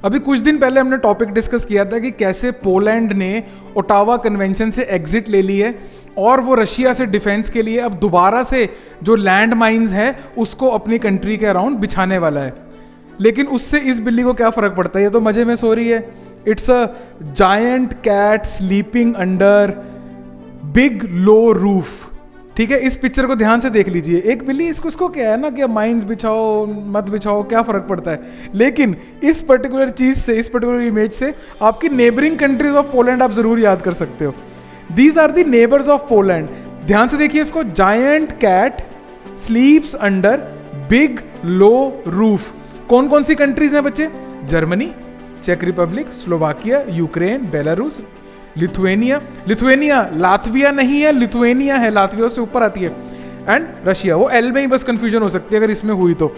अभी कुछ दिन पहले हमने टॉपिक डिस्कस किया था कि कैसे पोलैंड ने ओटावा कन्वेंशन से एग्जिट ले ली है और वो रशिया से डिफेंस के लिए अब दोबारा से जो लैंड माइन्स है उसको अपनी कंट्री के अराउंड बिछाने वाला है। लेकिन उससे इस बिल्ली को क्या फर्क पड़ता है, ये तो मजे में सो रही है। It's a giant cat sleeping under big low roof. ठीक है, इस पिक्चर को ध्यान से देख लीजिए। एक बिल्ली, इसको क्या है ना कि माइंस बिछाओ मत बिछाओ क्या फर्क पड़ता है, लेकिन इस पर्टिकुलर चीज से, इस पर्टिकुलर इमेज से आपकी नेबरिंग कंट्रीज ऑफ पोलैंड आप जरूर याद कर सकते हो। These are the neighbours of Poland. ध्यान से देखिए इसको, giant cat sleeps under big low roof. कौन कौन सी कंट्रीज हैं बच्चे? जर्मनी, चेक Republic, Slovakia, Ukraine, Belarus, Lithuania. Lithuania Latvia नहीं है, लिथुएनिया है, लातविया से ऊपर आती है, एंड रशिया। वो एल में ही बस कंफ्यूजन हो सकती है अगर इसमें हुई तो।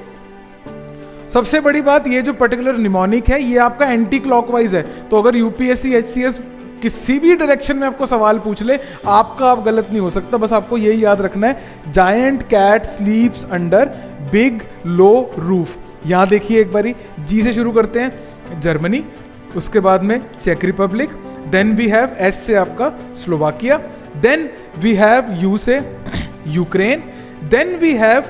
सबसे बड़ी बात, ये जो पर्टिकुलर निमोनिक है ये आपका एंटी क्लॉकवाइज है, तो अगर यूपीएससी एचसीएस किसी भी डायरेक्शन में आपको सवाल पूछ ले आपका आप गलत नहीं हो सकता। बस आपको यही याद रखना है, giant cat sleeps under big low roof. यहां देखिए एक बारी, जी से शुरू करते हैं, जर्मनी, उसके बाद में चेक Republic, then we have S से आपका Slovakia, then we have U से Ukraine, then we have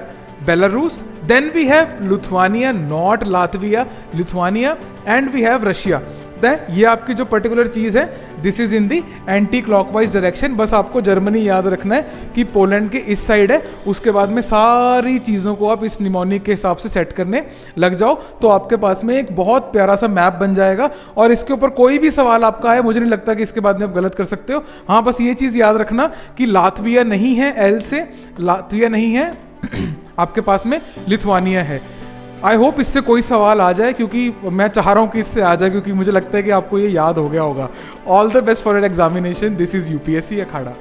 Belarus, then we have Lithuania, not Latvia, Lithuania, and we have Russia. ये आपकी जो पर्टिकुलर चीज है this is in the anti clockwise direction. बस आपको जर्मनी याद रखना है कि पोलैंड के इस साइड है, उसके बाद में सारी चीज़ों को आप इस निमोनिक के हिसाब से सेट करने लग जाओ तो आपके पास में एक बहुत प्यारा सा मैप बन जाएगा। और इसके ऊपर कोई भी सवाल आपका आए, मुझे नहीं लगता कि इसके बाद में आप गलत कर सकते हो। हाँ, बस ये चीज़ याद रखना कि लातविया नहीं है, एल से लातविया नहीं है आपके पास में लिथुआनिया है। आई होप इससे कोई सवाल आ जाए, क्योंकि मैं चाह रहा हूँ कि इससे आ जाए, क्योंकि मुझे लगता है कि आपको ये याद हो गया होगा। All the best for your examination. This is UPSC Akhara.